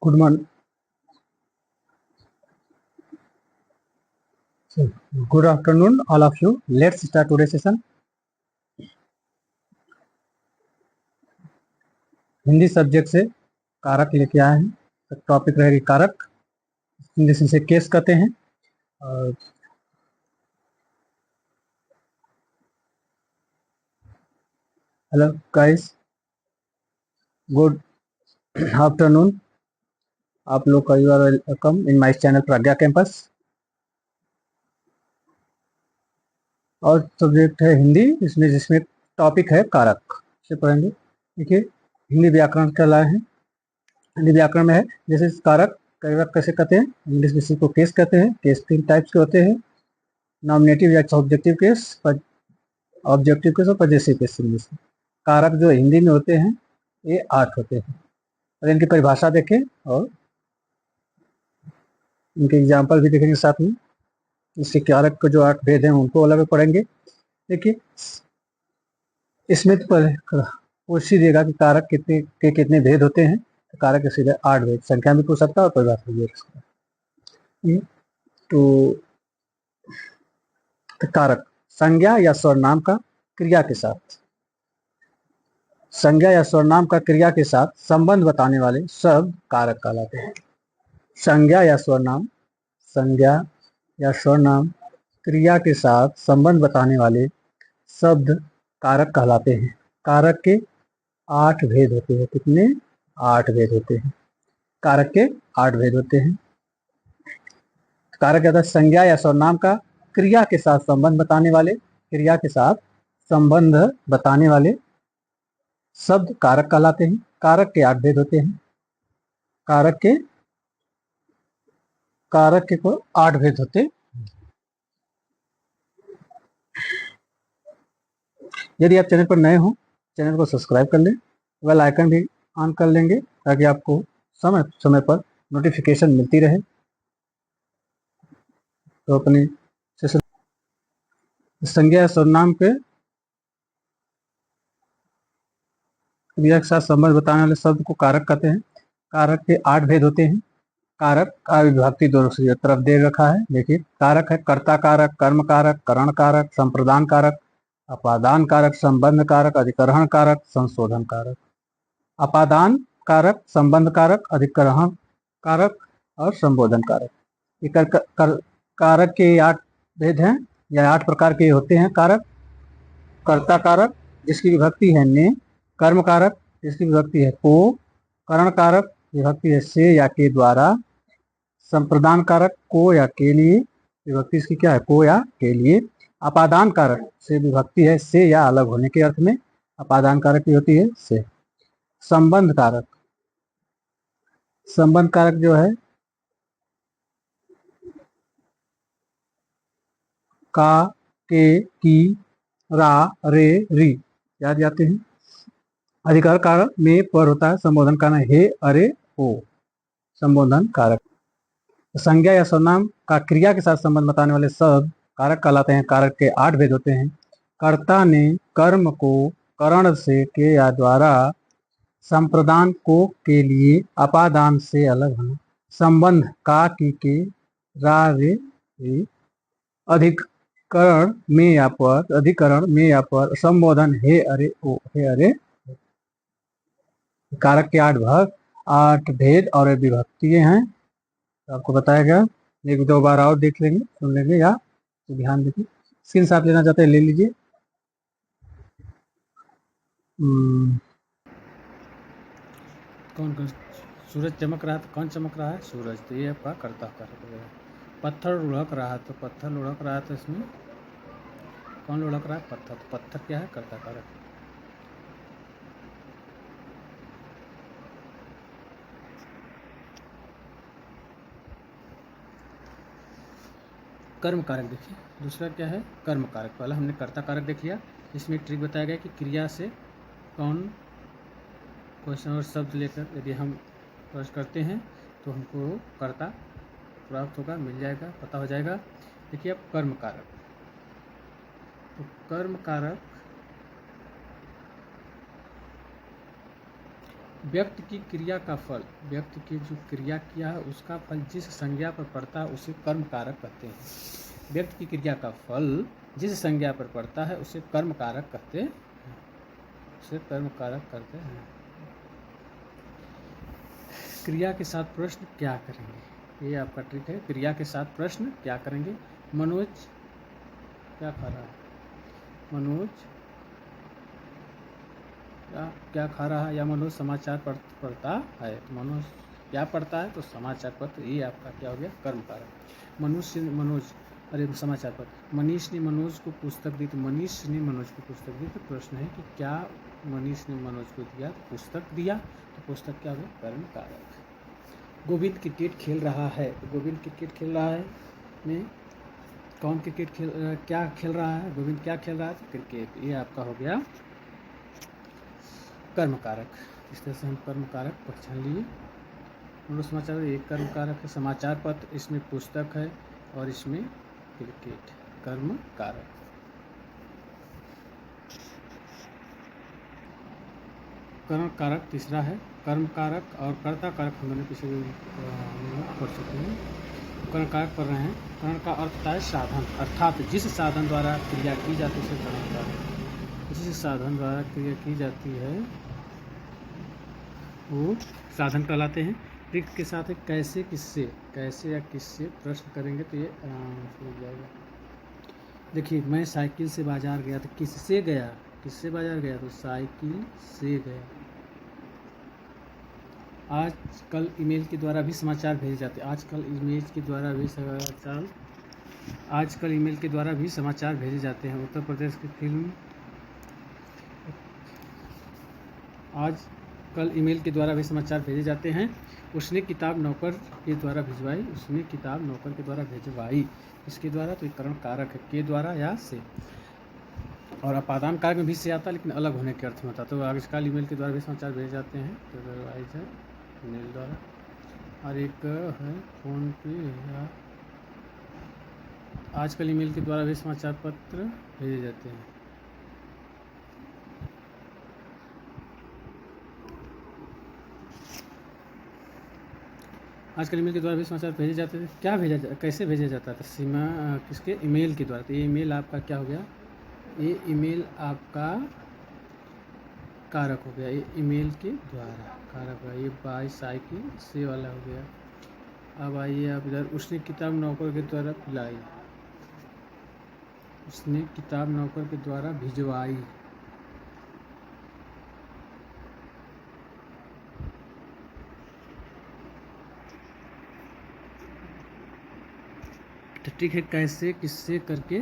Good morning. Good afternoon, all of you. Let's start today's session. Hindi subject से कारक लेके आए हैं. तो टॉपिक रहेगी कारक. इंग्लिश से केस कहते हैं. और हेलो गाइस, गुड आफ्टरनून. आप लोग का you are welcome in my channel Pragya campus. और सब्जेक्ट है हिंदी, जिसमें टॉपिक है कारक से पढ़ेंगे. देखिए, हिंदी व्याकरण क्या लाए हैं. हिंदी व्याकरण में है जैसे कारक कैसे कहते हैं. इंग्लिश में इसी को केस कहते हैं. केस 3 टाइप्स के होते हैं. नॉमिनेटिव या ऑब्जेक्टिव केस, ऑब्जेक्टिव केस और पजेसिव केस. इंग्लिश में कारक जो हिंदी में होते हैं ये 8 होते हैं. और इनकी परिभाषा देखें और इनके एग्जाम्पल भी देखेंगे साथ में. इसके कारक के जो 8 भेद हैं उनको अलग पढ़ेंगे. देखिए, इसमें तो कोशिश देगा कि कारक कितने भेद होते हैं. तो कारक के सीधे 8 भेद. संख्या भी पूछ सकता है और परिभाषा भी. तो कारक संज्ञा या सर्वनाम का क्रिया के साथ, संज्ञा या सर्वनाम का क्रिया के साथ संबंध बताने वाले शब्द कारक कहलाते हैं. संज्ञा या सर्वनाम क्रिया के साथ संबंध बताने वाले शब्द कारक कहलाते हैं. कारक के 8 भेद होते हैं. कितने? 8 भेद होते हैं. कारक के 8 भेद होते हैं. कारक कहता है संज्ञा या सर्वनाम का क्रिया के साथ संबंध बताने वाले शब्द कारक कहलाते हैं. कारक के 8 भेद होते हैं. कारक के को 8 भेद होते हैं. यदि आप चैनल पर नए हो, चैनल को सब्सक्राइब कर लें. बेल आइकन भी ऑन कर लेंगे ताकि आपको समय समय पर नोटिफिकेशन मिलती रहे. तो अपने संज्ञा या सर्वनाम के क्रिया के साथ संबंध बताने वाले शब्द को कारक कहते हैं. कारक के 8 भेद होते हैं. कारक का विभक्ति दोनों तरफ दे रखा है. देखिए, कारक है कर्ता कारक, कर्म कारक, करण कारक, संप्रदान कारक, अपादान कारक, संबंध कारक, अधिकरण कारक, संशोधन कारक. अपादान कारक, संबंध कारक, अधिकरण कारक और संबोधन कारक. ये कारक के 8 भेद हैं या 8 प्रकार के होते हैं कारक. कर्ता कारक जिसकी विभक्ति है ने, कर्म कारक जिसकी विभक्ति है को, करण कारक विभक्ति है से या के द्वारा, संप्रदान कारक को या के लिए, विभक्ति इसकी क्या है? को या के लिए. अपादान कारक से विभक्ति है से या अलग होने के अर्थ में, अपादान कारक की होती है से. संबंध कारक जो है का, के, की, रा, रे, री याद जाते हैं. अधिकार कारक में पर होता है. संबोधन कारक हे, अरे, हो. संबोधन कारक. संज्ञा या सर्वनाम का क्रिया के साथ संबंध बताने वाले शब्द कारक कहलाते हैं. कारक के 8 भेद होते हैं. कर्ता ने कर्म को करण से के या द्वारा, संप्रदान को के लिए, अपादान से अलग होना, संबंध का, की, के, रा, रे, री, अधिकरण में या पर, संबोधन हे, अरे, ओ, हे, अरे. कारक के 8 भेद और विभक्ति हैं. तो आपको बताया गया. एक दो बार और देख लेंगे, सुन लेंगे या तो ध्यान दीजिए. स्क्रीन शॉट लेना चाहते हैं ले लीजिए. कौन सूरज चमक रहा है तो कौन चमक रहा है? सूरज. तो ये आपका कर्ता कारक हो गया. पत्थर लुढ़क रहा है तो पत्थर लुढ़क रहा है तो इसमें कौन लुढ़क रहा है? पत्थर. तो पत्थर क्या है? कर्ता कारक. कर्म कारक देखिए, दूसरा क्या है? कर्म कारक. पहला हमने कर्ता कारक देख लिया. इसमें ट्रिक बताया गया कि क्रिया से कौन क्वेश्चन और शब्द लेकर यदि हम प्रश्न करते हैं तो हमको कर्ता प्राप्त होगा, मिल जाएगा, पता हो जाएगा. देखिए अब कर्म कारक. तो कर्म कारक व्यक्ति की क्रिया का फल, व्यक्ति की जो क्रिया किया है उसका फल जिस संज्ञा पर पड़ता है उसे कर्म कारक कहते हैं। व्यक्ति की क्रिया का फल जिस संज्ञा पर पड़ता है उसे कर्म कारक कहते हैं, उसे कर्म कारक कहते हैं। क्रिया के साथ प्रश्न क्या करेंगे, ये आपका ट्रिक है। क्रिया के साथ प्रश्न क्या करेंगे। मनोज क्या खा रहा है, मनोज क्या खा रहा है, या मनोज समाचार पढ़ता है, तो मनोज क्या पढ़ता है, तो समाचार पत्र, ये आपका क्या हो गया, कर्म कारक। मनोज अरे समाचार पत्र। मनीष ने मनोज को पुस्तक दी, तो मनीष ने मनोज को पुस्तक दी, तो प्रश्न है कि क्या मनीष ने मनोज को दिया, तो पुस्तक दिया, तो पुस्तक क्या हो गया, कर्म कारक। गोविंद क्रिकेट खेल रहा है, तो गोविंद क्रिकेट खेल रहा है में कौन क्रिकेट क्या खेल रहा है, गोविंद क्या खेल रहा है, तो क्रिकेट, ये आपका हो गया कर्म कारक। इस तरह से हम कर्म कारक पहचान लिए। मनोज समाचार एक कर्म कारक है, समाचार पत्र इसमें पुस्तक है और इसमें क्रिकेट, कर्म कारक। कर्म कारक तीसरा है। कर्म कारक और कर्ता कारक हम दोनों पीछे पढ़ सकते हैं। कर्म कारक पढ़ रहे हैं। कर्म का अर्थ होता है साधन, अर्थात जिस साधन द्वारा क्रिया की जाती है उसे कर्म कारक। जिस साधन द्वारा क्रिया की जाती है वो साधन कहलाते हैं। ट्रिक के साथ है कैसे किससे, कैसे या किससे प्रश्न करेंगे तो ये मिल जाएगा। देखिए, मैं साइकिल से बाजार गया, तो किससे गया, किससे बाजार गया, तो साइकिल से गया। आजकल ईमेल के द्वारा भी समाचार भेजे जाते हैं, आजकल ईमेल के द्वारा भी समाचार भेजे जाते हैं। उत्तर प्रदेश की फिल्म आजकल ईमेल के द्वारा भी समाचार भेजे जाते हैं। उसने किताब नौकर के द्वारा भिजवाई, उसने किताब नौकर के द्वारा भिजवाई, इसके द्वारा, तो करण कारक है, के द्वारा या से। और अपादान कारक में भी से आता है लेकिन अलग होने के अर्थ में होता है। तो आजकल ईमेल के द्वारा भी समाचार भेजे जाते हैं, तो अदरवाइज है ईमेल द्वारा। और एक है फोन पे, या आजकल ईमेल के द्वारा भी समाचार पत्र भेजे जाते हैं। आजकल ईमेल के द्वारा भी समाचार भेजे जाते थे। क्या कैसे भेजा जाता था, सीमा किसके, ईमेल के द्वारा। तो ये ईमेल आपका क्या हो गया, ये ईमेल आपका कारक हो गया, ये ईमेल के द्वारा कारक है। ये बाई साइकिल से वाला हो गया। अब आइए आप इधर, उसने किताब नौकर के द्वारा पिलाई, उसने किताब नौकर के द्वारा भिजवाई। तो ठीक है, कैसे किससे करके